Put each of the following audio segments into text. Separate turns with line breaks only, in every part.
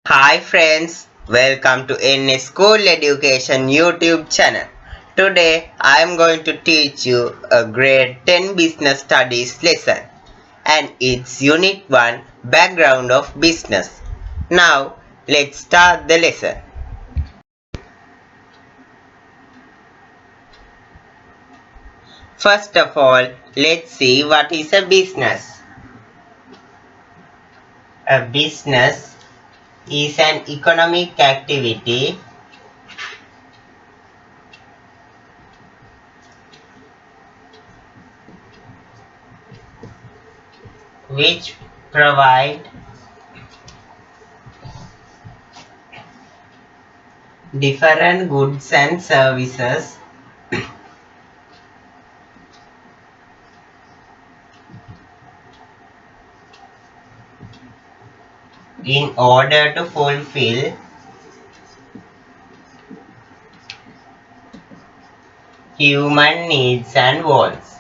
Hi friends, welcome to NS School Education YouTube channel. Today I am going to teach you a grade 10 business studies lesson and its unit 1 background of business. Now let's start the lesson. First of all, let's see what is a business. A business is an economic activity which provide different goods and services in order to fulfill human needs and wants.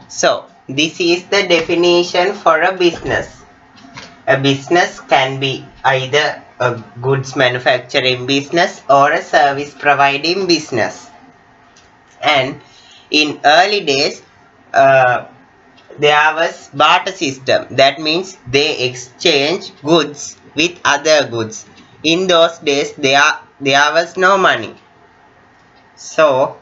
So, this is the definition for a business. A business can be either a goods manufacturing business or a service providing business. And in early days, uh, there was barter system. That means they exchange goods with other goods. In those days, there was no money. So,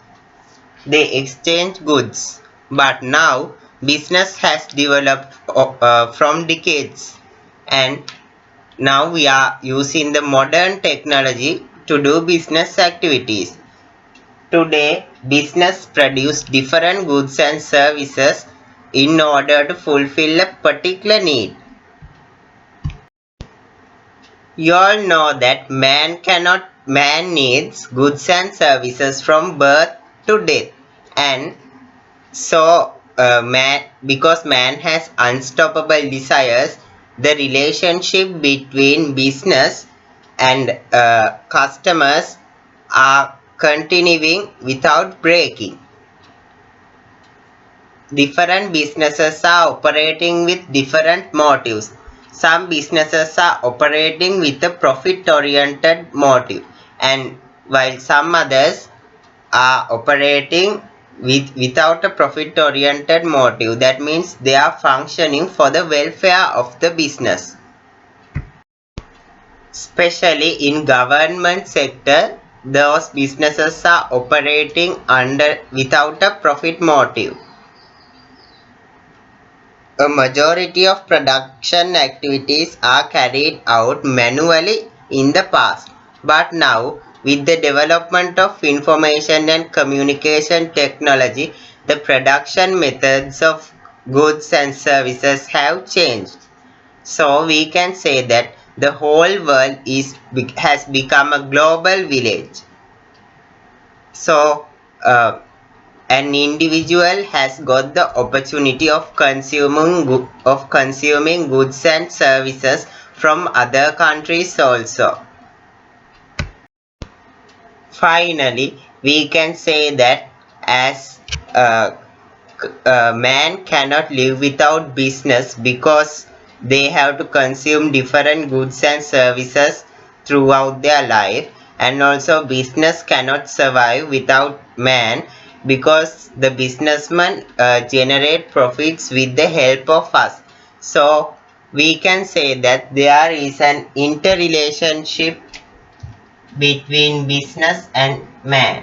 they exchange goods. But now, business has developed from decades. And now we are using the modern technology to do business activities. Today, business produce different goods and services in order to fulfill a particular need. You all know that man needs goods and services from birth to death. And so because man has unstoppable desires, the relationship between business and customers are continuing without breaking. Different businesses are operating with different motives. Some businesses are operating with a profit-oriented motive, and while some others are operating without a profit-oriented motive. That means they are functioning for the welfare of the business. Especially in government sector, those businesses are operating without a profit motive. A majority of production activities are carried out manually in the past, but now with the development of information and communication technology, the production methods of goods and services have changed. So we can say that the whole world has become a global village. So an individual has got the opportunity of consuming goods and services from other countries also. Finally, we can say that as man cannot live without business because they have to consume different goods and services throughout their life, and also business cannot survive without man because the businessman generate profits with the help of us. So we can say that there is an interrelationship between business and man.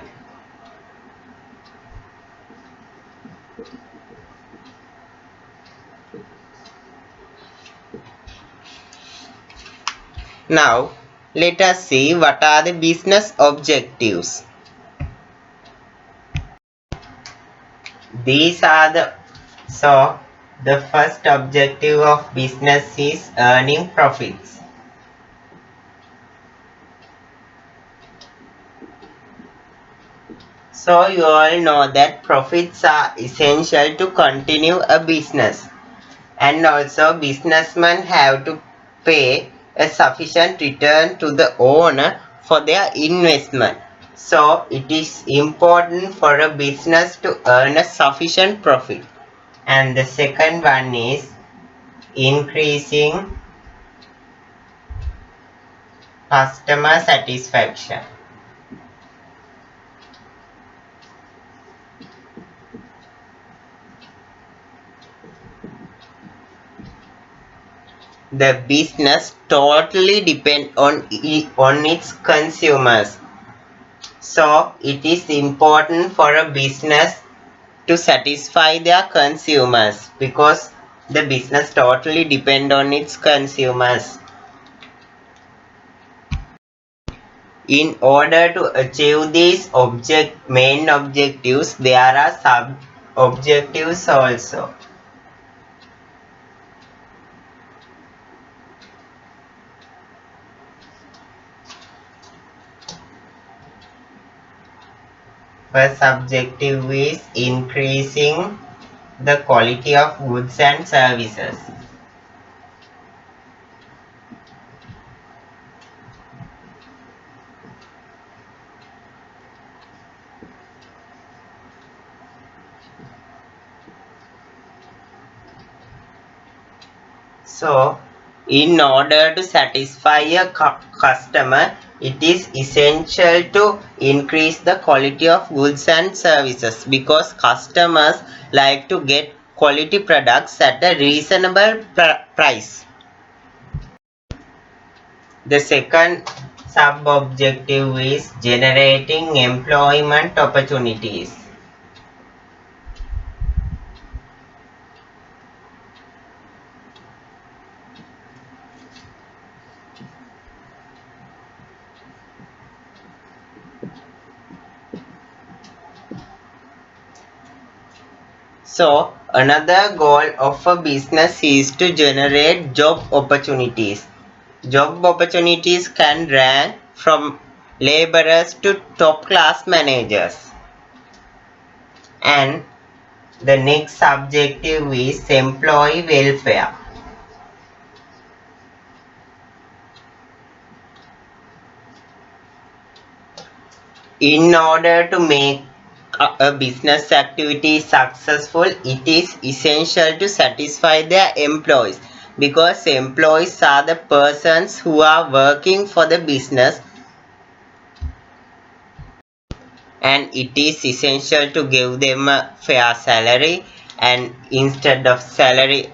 Now, let us see what are the business objectives. These are the first objective of business is earning profits. So you all know that profits are essential to continue a business, and also businessmen have to pay a sufficient return to the owner for their investment. So it is important for a business to earn a sufficient profit. And the second one is increasing customer satisfaction. The business totally depends on its consumers. So it is important for a business to satisfy their consumers because the business totally depends on its consumers. In order to achieve these main objectives, there are sub-objectives also. First objective is increasing the quality of goods and services. So, in order to satisfy a customer, it is essential to increase the quality of goods and services because customers like to get quality products at a reasonable price. The second sub-objective is generating employment opportunities. So, another goal of a business is to generate job opportunities. Job opportunities can rank from laborers to top class managers. And the next objective is employee welfare. In order to make a business activity successful, it is essential to satisfy their employees because employees are the persons who are working for the business, and it is essential to give them a fair salary, and instead of salary,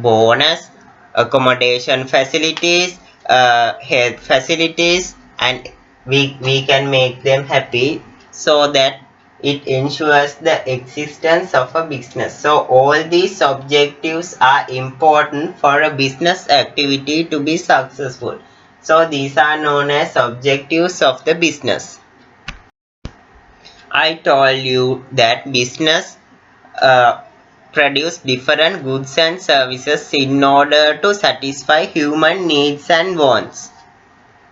bonus, accommodation facilities, health facilities, and we can make them happy so that it ensures the existence of a business. So all these objectives are important for a business activity to be successful. So these are known as objectives of the business. I told you that business produce different goods and services in order to satisfy human needs and wants.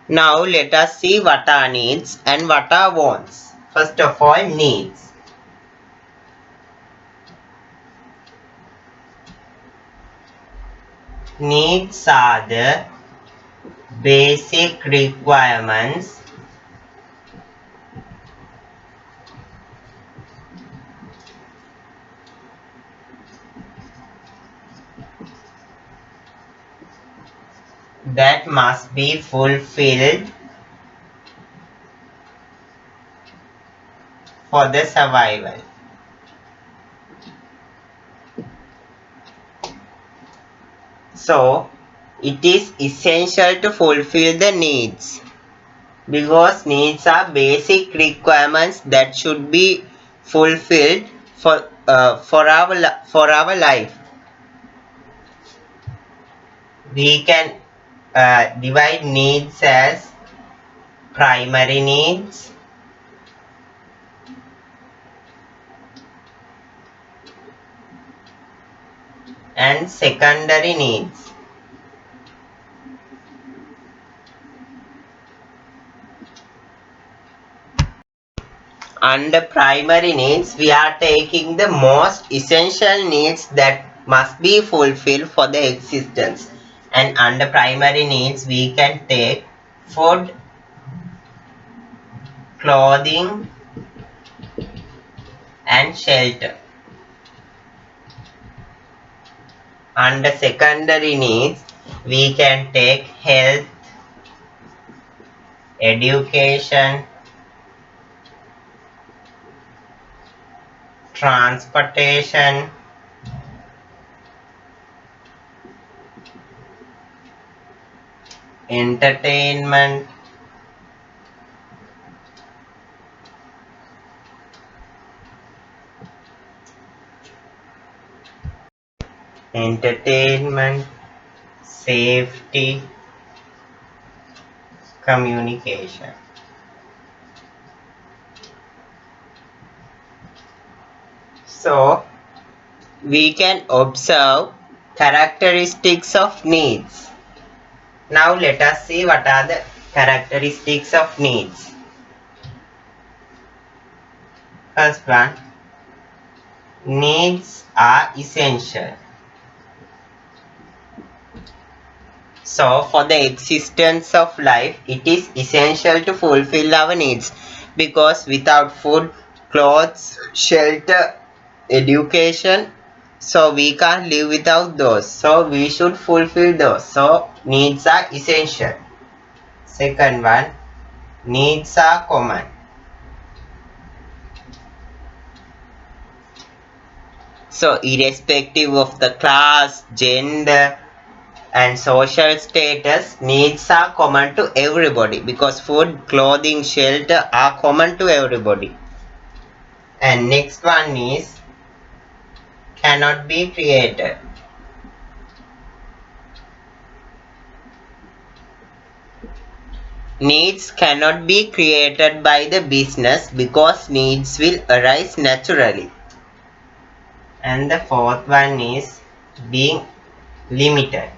Now let us see what are needs and what are wants. First of all, needs. Needs are the basic requirements that must be fulfilled for the survival. So, it is essential to fulfill the needs because needs are basic requirements that should be fulfilled for our life. We can divide needs as primary needs, and secondary needs. Under primary needs, we are taking the most essential needs that must be fulfilled for the existence. And under primary needs, we can take food, clothing and shelter. Under secondary needs, we can take health, education, transportation, entertainment, safety, communication. So, we can observe characteristics of needs. Now let us see what are the characteristics of needs. First one, needs are essential. So for the existence of life, it is essential to fulfill our needs, because without food, clothes, shelter, education, so we can't live without those. So we should fulfill those. So needs are essential. Second one, needs are common. So irrespective of the class, gender and social status, needs are common to everybody, because food, clothing, shelter are common to everybody. And next one is cannot be created. Needs cannot be created by the business, because needs will arise naturally. And the fourth one is being limited.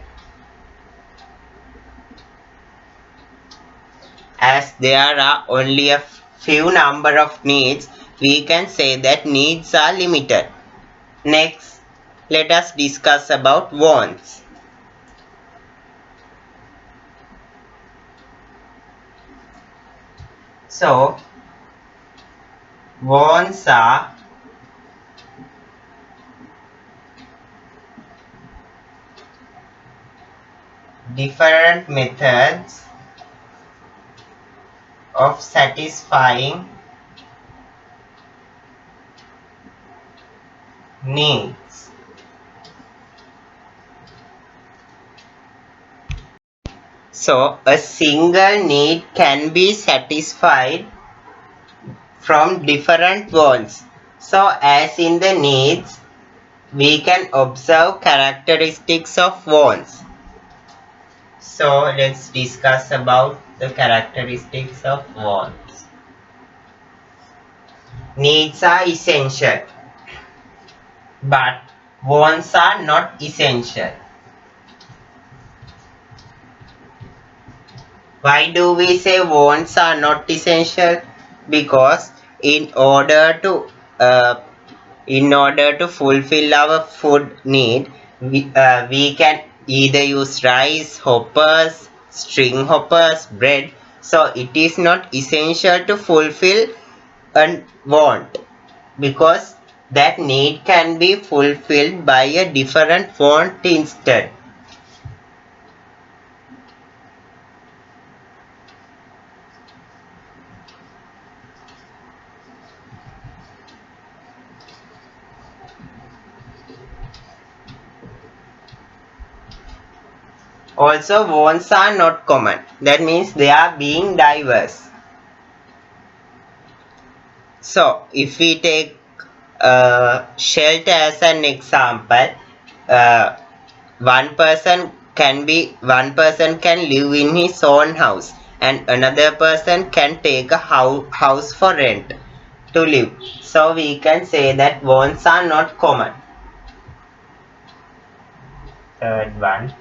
As there are only a few number of needs, we can say that needs are limited. Next, let us discuss about wants. So, wants are different methods of satisfying needs. So, a single need can be satisfied from different wants. So, as in the needs, we can observe characteristics of wants. So, let's discuss about the characteristics of wants. Needs are essential, but wants are not essential. Why do we say wants are not essential? Because uh, in order to fulfill our food need, we can either use rice, hoppers, string hoppers, bread. So it is not essential to fulfill a want, because that need can be fulfilled by a different want instead. Also, wants are not common. That means they are being diverse. So, if we take shelter as an example, uh, one person can live in his own house, and another person can take a house for rent to live. So we can say that wants are not common. Third one,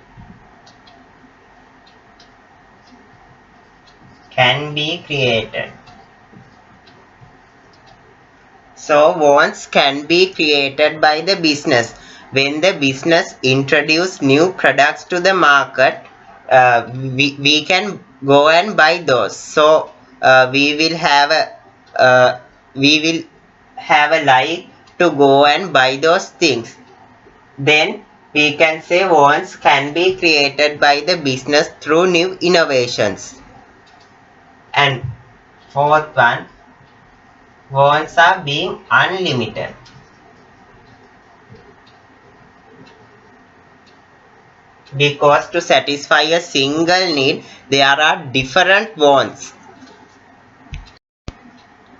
can be created. So wants can be created by the business. When the business introduce new products to the market, we can go and buy those. So we will have a like to go and buy those things. Then we can say wants can be created by the business through new innovations. And fourth one, wants are being unlimited. Because to satisfy a single need, there are different wants.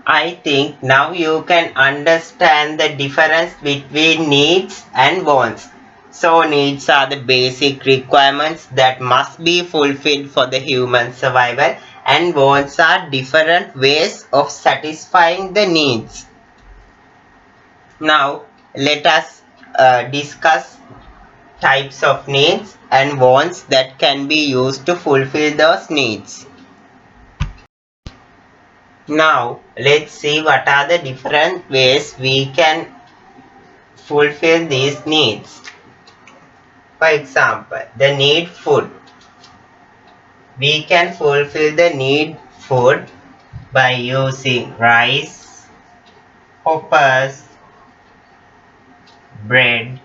I think now you can understand the difference between needs and wants. So needs are the basic requirements that must be fulfilled for the human survival, and wants are different ways of satisfying the needs. Now let us discuss types of needs and wants that can be used to fulfill those needs. Now let's see what are the different ways we can fulfill these needs. For example, the need food. We can fulfill the need food by using rice, hoppers, bread,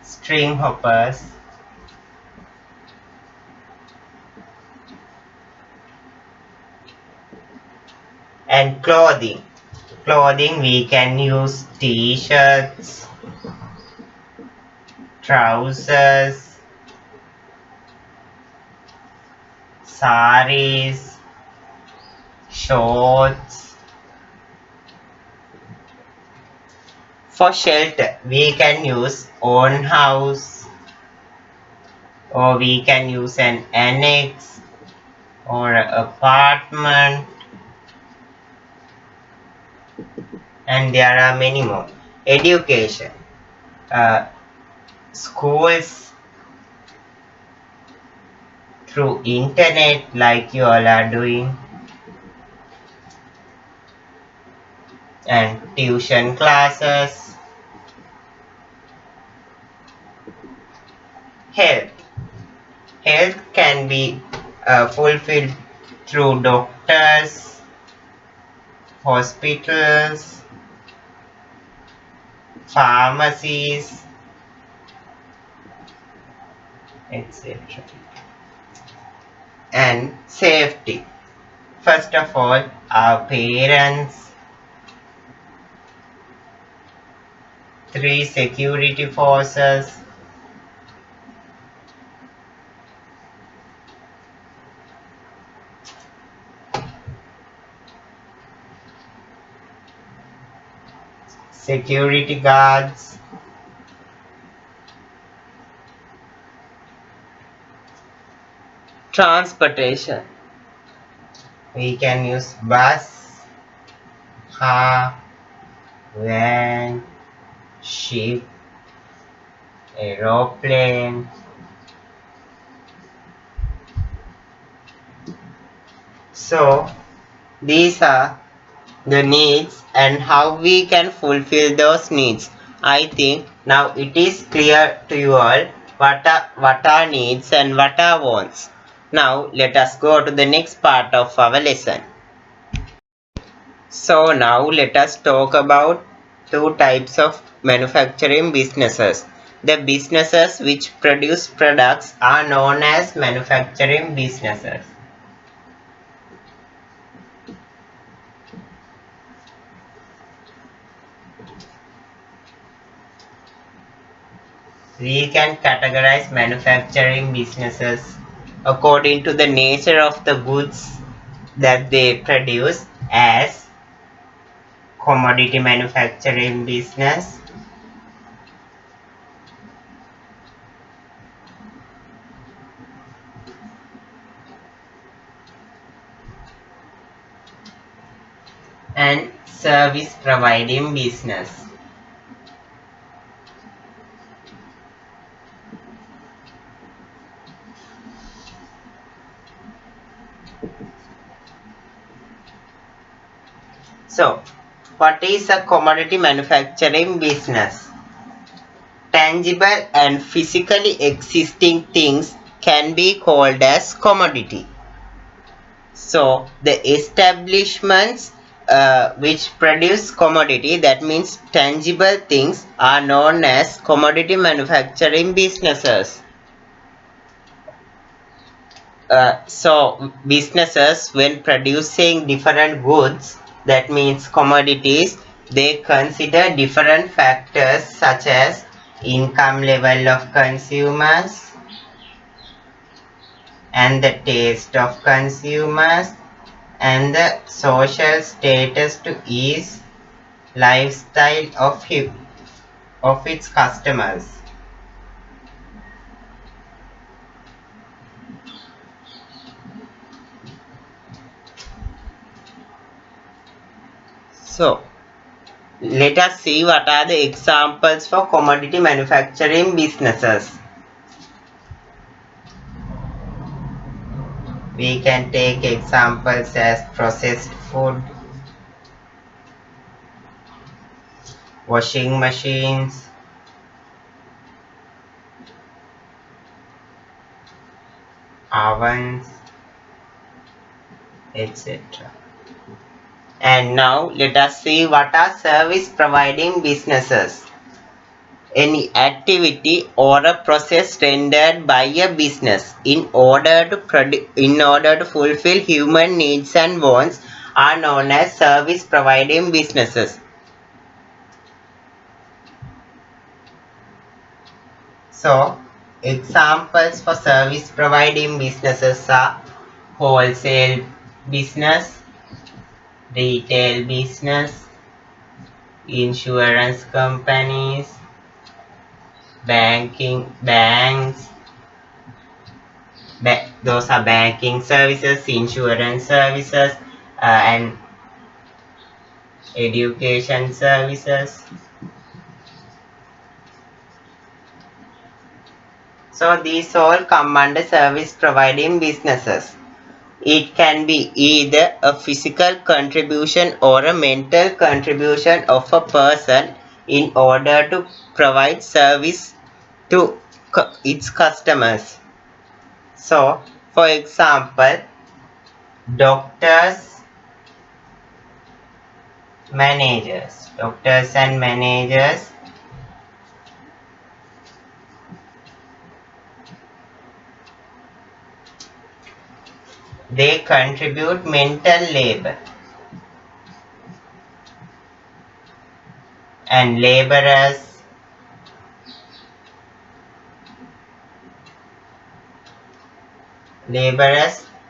string hoppers, and clothing. Clothing we can use t-shirts, trousers, saris, shorts. For shelter, we can use own house, or we can use an annex or an apartment, and there are many more. Education, schools through internet like you all are doing, and tuition classes. Health, health can be fulfilled through doctors, hospitals, pharmacies, etc. And safety. First of all, our parents, 3 security forces, security guards, transportation. We can use bus, car, van, ship, aeroplane. So these are the needs and how we can fulfill those needs. I think now it is clear to you all what are needs and what are wants. Now let us go to the next part of our lesson. So now let us talk about two types of manufacturing businesses. The businesses which produce products are known as manufacturing businesses. We can categorize manufacturing businesses according to the nature of the goods that they produce as commodity manufacturing business, and service providing business. So, what is a commodity manufacturing business? Tangible and physically existing things can be called as commodity. So the establishments which produce commodity, that means tangible things, are known as commodity manufacturing businesses. So businesses, when producing different goods, that means commodities, they consider different factors such as income level of consumers and the taste of consumers and the social status to ease lifestyle of its customers. So let us see what are the examples for commodity manufacturing businesses. We can take examples as processed food, washing machines, ovens, etc. And now let us see what are service providing businesses. Any activity or a process rendered by a business in order to fulfill human needs and wants are known as service providing businesses. So examples for service providing businesses are wholesale business, retail business, insurance companies, banks, those are banking services, insurance services, and education services. So these all come under service providing businesses. It can be either a physical contribution or a mental contribution of a person in order to provide service to its customers. So, for example, doctors, doctors and managers, they contribute mental labor, and laborers,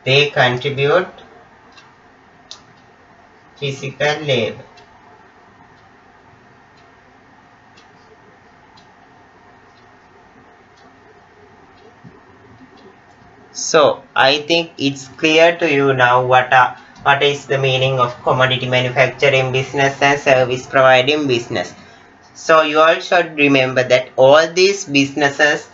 they contribute physical labor. So I think it's clear to you now what is the meaning of commodity manufacturing business and service providing business. So you all should remember that all these businesses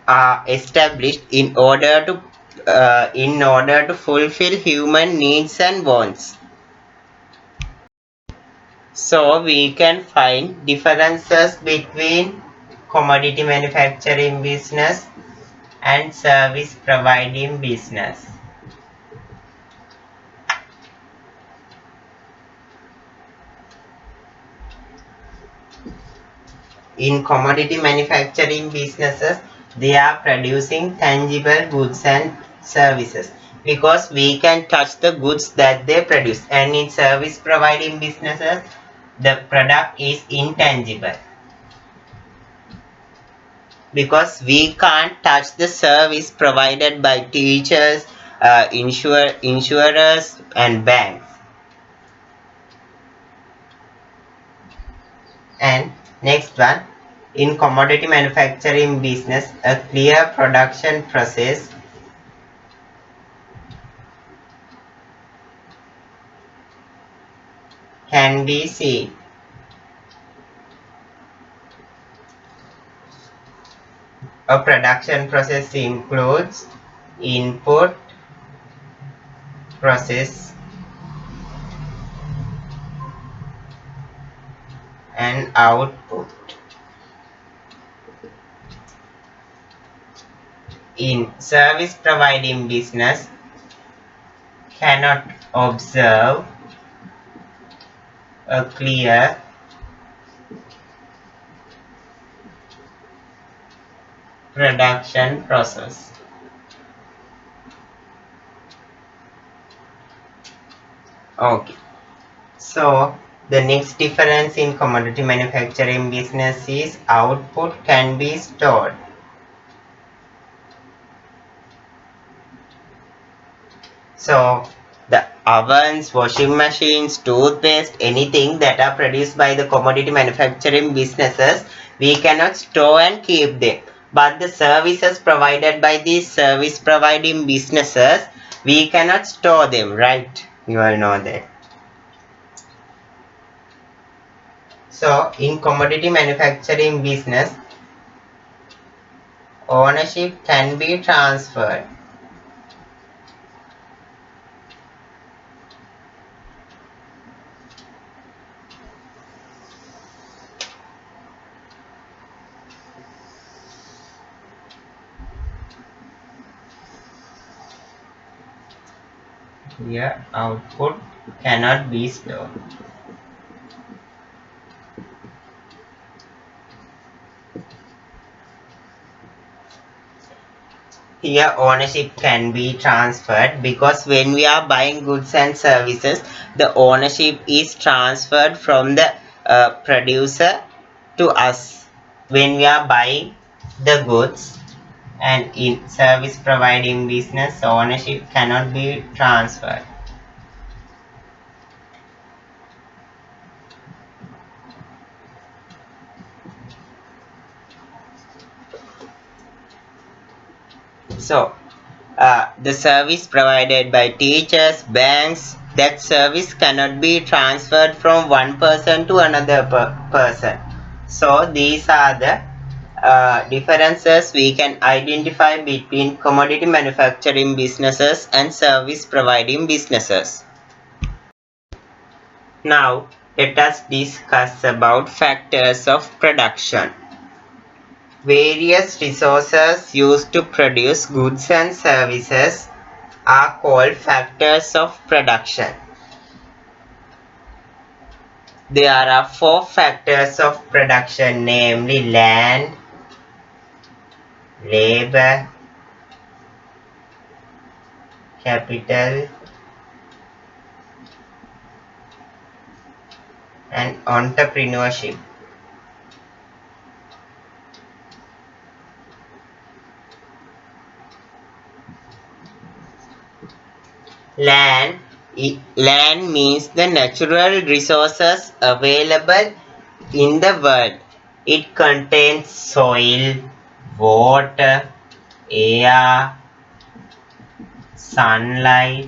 are established in order to fulfill human needs and wants. So we can find differences between commodity manufacturing business and service providing business. In commodity manufacturing businesses, they are producing tangible goods and services because we can touch the goods that they produce, and in service providing businesses the product is intangible because we can't touch the service provided by teachers, insurers and banks. And next one, in commodity manufacturing business, a clear production process can be seen. A production process includes input, process, and output. in service providing business cannot observe a clear production process. Okay. So the next difference in commodity manufacturing business is output can be stored. So the ovens, washing machines, toothpaste, anything that are produced by the commodity manufacturing businesses, we cannot store and keep them. But the services provided by these service providing businesses, we cannot store them, right? You all know that. So in commodity manufacturing business, ownership can be transferred. Here output cannot be stored. Here ownership can be transferred because when we are buying goods and services, the ownership is transferred from the producer to us when we are buying the goods, and in service providing business ownership cannot be transferred. So the service provided by teachers, banks, that service cannot be transferred from one person to another person. So these are the differences we can identify between commodity manufacturing businesses and service providing businesses. Now let us discuss about factors of production. Various resources used to produce goods and services are called factors of production. There are four factors of production, namely land, labor, capital, and entrepreneurship. Land, land means the natural resources available in the world. It contains soil, water, air, sunlight,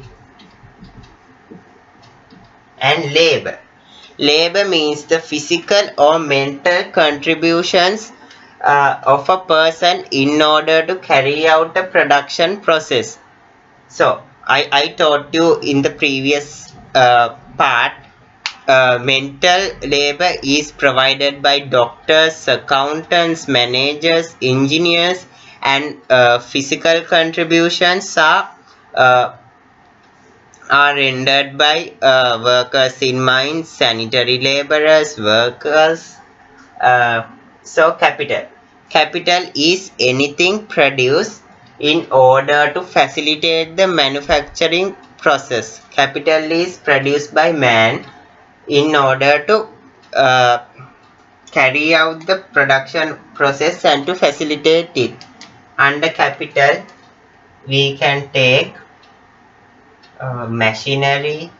and labor. Labor means the physical or mental contributions of a person in order to carry out a production process. So, I taught you in the previous part, mental labor is provided by doctors, accountants, managers, engineers, and physical contributions uh, are rendered by workers in mines, sanitary laborers, workers. So capital. Capital is anything produced in order to facilitate the manufacturing process. Capital is produced by man in order to carry out the production process and to facilitate it. Under capital, we can take machinery,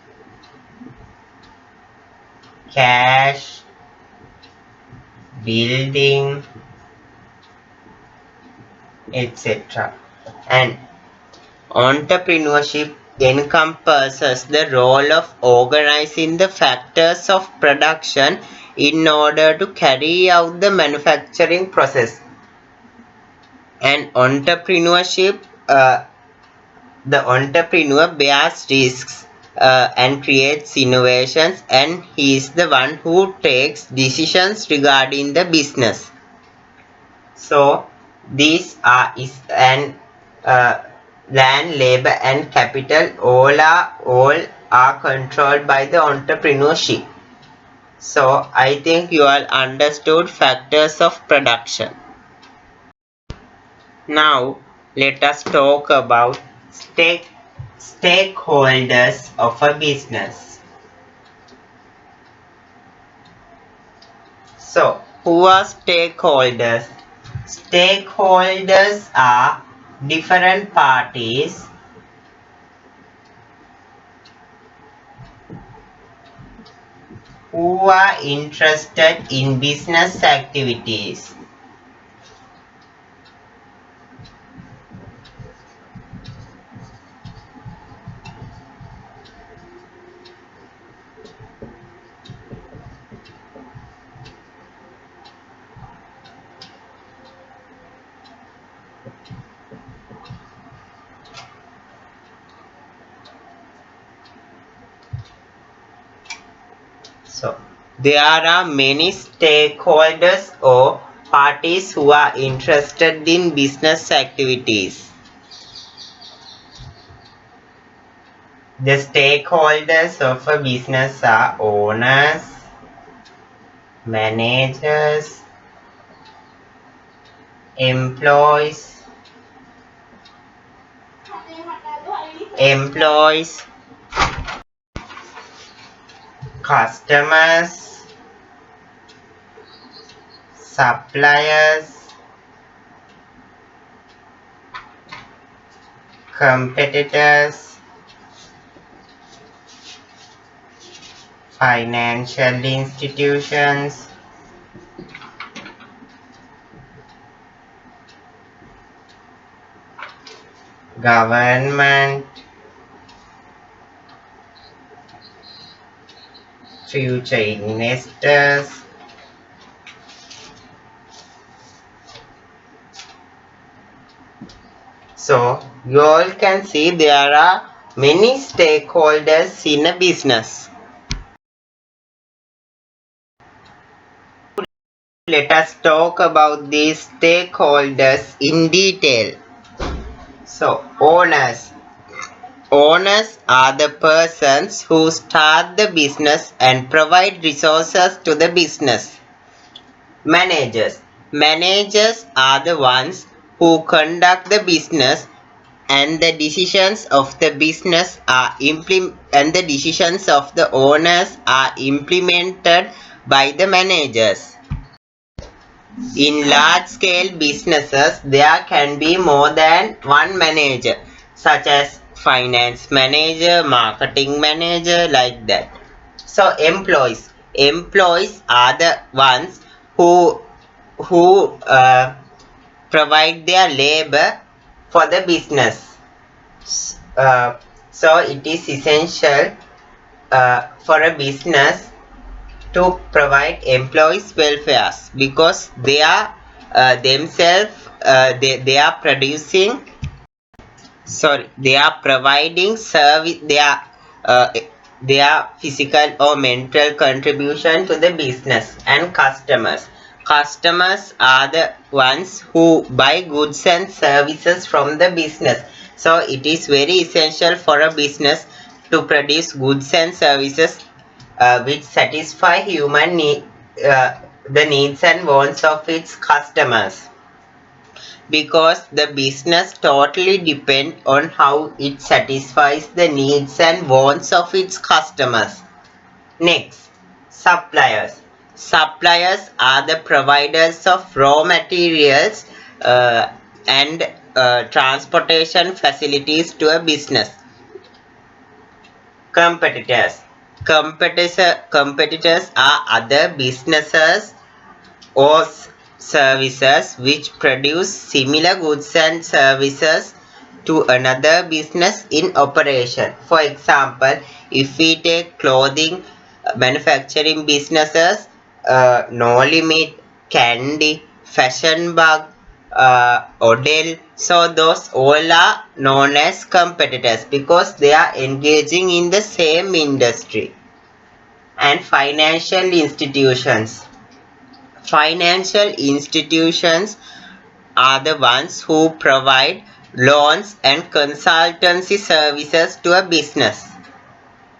cash, building, etc. And entrepreneurship encompasses the role of organizing the factors of production in order to carry out the manufacturing process. And entrepreneurship, the entrepreneur bears risks and creates innovations, and he is the one who takes decisions regarding the business. So these are is an land, labor, and capital all are controlled by the entrepreneurship. So I think you all understood factors of production. Now let us talk about stakeholders of a business. So who are stakeholders? Stakeholders are different parties who are interested in business activities. So there are many stakeholders or parties who are interested in business activities. The stakeholders of a business are owners, managers, employees, customers, suppliers, competitors, financial institutions, government, future investors. So you all can see there are many stakeholders in a business. Let us talk about these stakeholders in detail. So owners. Owners are the persons who start the business and provide resources to the business. Managers. Managers are the ones who conduct the business and the decisions of the business are and the decisions of the owners are implemented by the managers. In large-scale businesses, there can be more than one manager, such as finance manager, marketing manager, like that. So employees. Employees are the ones who provide their labor for the business. So it is essential for a business to provide employees welfare because they are themselves they are producing they are providing service their physical or mental contribution to the business. And customers are the ones who buy goods and services from the business. So it is very essential for a business to produce goods and services which satisfy the needs and wants of its customers, because the business totally depends on how it satisfies the needs and wants of its customers. Next, suppliers. Suppliers are the providers of raw materials and transportation facilities to a business. Competitors. Competitors are other businesses or services which produce similar goods and services to another business in operation. For example, if we take clothing manufacturing businesses, No Limit, Candy, Fashion Bug, Odell, so those all are known as competitors because they are engaging in the same industry. And financial institutions. Financial institutions are the ones who provide loans and consultancy services to a business.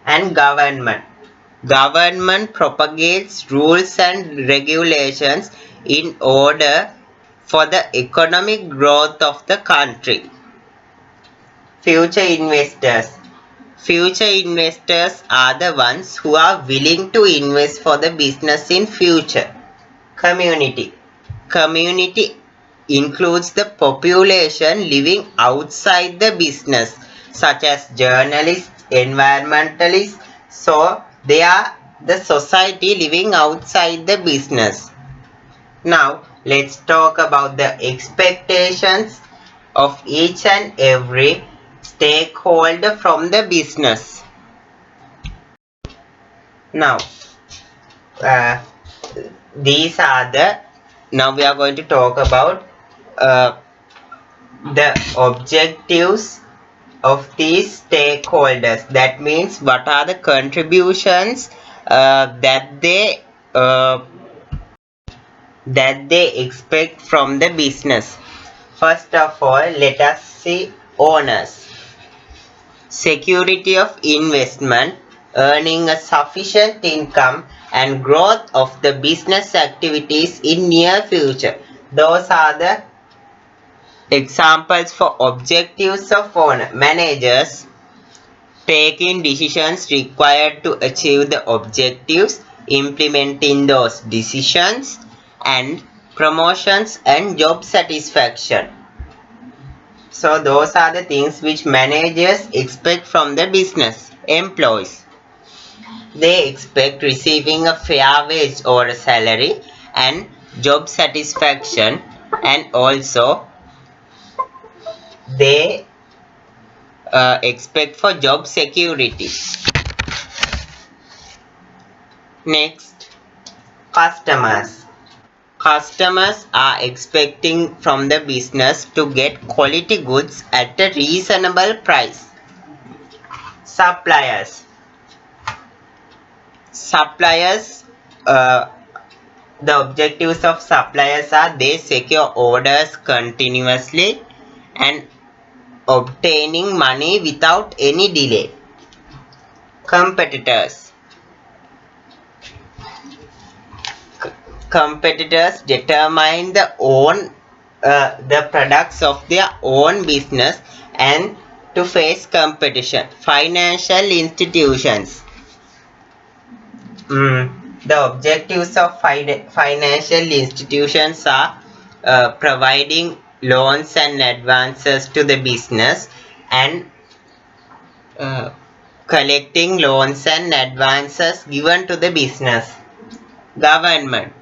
And government. Government propagates rules and regulations in order for the economic growth of the country. Future investors. Future investors are the ones who are willing to invest for the business in future. Community. Community includes the population living outside the business, such as journalists, environmentalists. So they are the society living outside the business. Now let's talk about the expectations of each and every stakeholder from the business. Now uh, these are the now we are going to talk about the objectives of these stakeholders. That means what are the contributions uh, that they expect from the business. First of all, let us see owners. Security of investment, earning a sufficient income and growth of the business activities in near future. Those are the examples for objectives of owner. Managers taking decisions required to achieve the objectives, implementing those decisions, and promotions and job satisfaction. So those are the things which managers expect from the business. Employees, they expect receiving a fair wage or a salary and job satisfaction, and also they expect for job security. Next, customers. Customers are expecting from the business to get quality goods at a reasonable price. Suppliers. Suppliers, the objectives of suppliers are they secure orders continuously and obtaining money without any delay. Competitors. Competitors determine the products of their own business and to face competition. Financial institutions. The objectives of financial institutions are providing loans and advances to the business and collecting loans and advances given to the business. Government.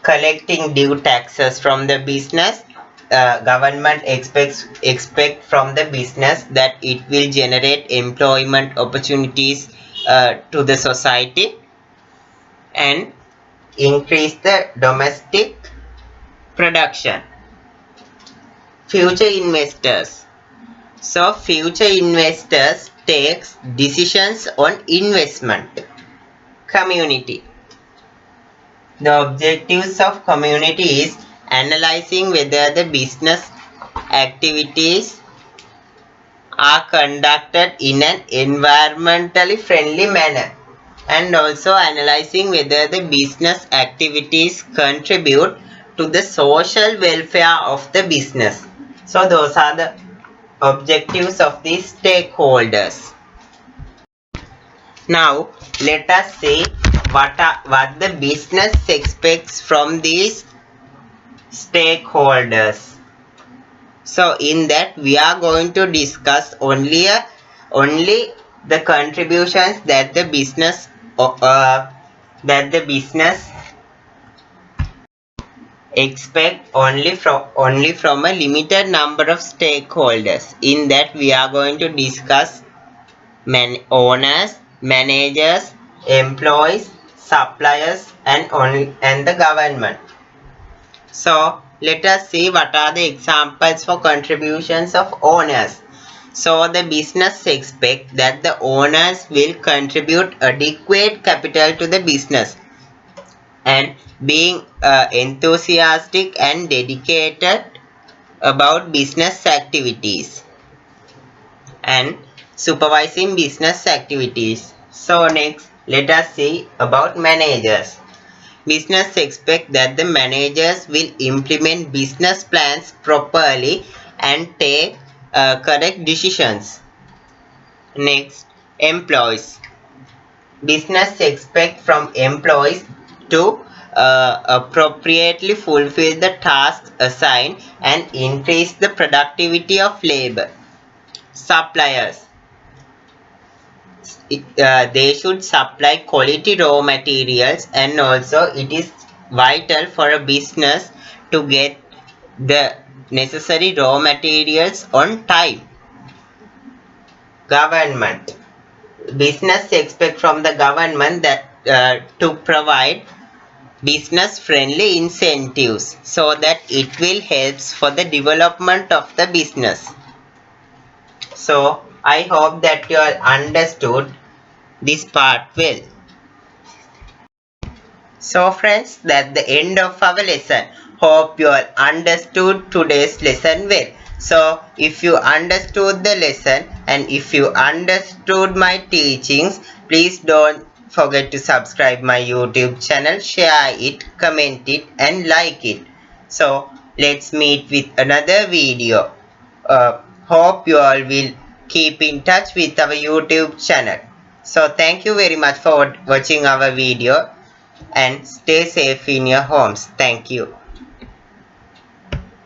Collecting due taxes from the business. Government expect from the business that it will generate employment opportunities to the society and increase the domestic production. Future investors. So future investors takes decisions on investment. Community. The objectives of community is analyzing whether the business activities are conducted in an environmentally friendly manner, and also analyzing whether the business activities contribute to the social welfare of the business. So those are the objectives of the stakeholders. Now let us see what the business expects from these stakeholders. So in that we are going to discuss only the contributions that the business expect only from a limited number of stakeholders. In that we are going to discuss owners, managers, employees, suppliers, and the government. So let us see what are the examples for contributions of owners. So the business expect that the owners will contribute adequate capital to the business and being enthusiastic and dedicated about business activities and supervising business activities. So next, let us see about managers. Business expect that the managers will implement business plans properly and take correct decisions. Next, employees. Business expect from employees to appropriately fulfill the tasks assigned and increase the productivity of labor. Suppliers. They should supply quality raw materials, and also it is vital for a business to get the necessary raw materials on time. Government. Business expect from the government that to provide business friendly incentives so that it will help for the development of the business. So I hope that you all understood this part well. So friends, that's the end of our lesson. Hope you all understood today's lesson well. So if you understood the lesson and if you understood my teachings, please don't forget to subscribe my YouTube channel, share it, comment it and like it. So let's meet with another video. Hope you all will keep in touch with our YouTube channel. So thank you very much for watching our video and stay safe in your homes. Thank you.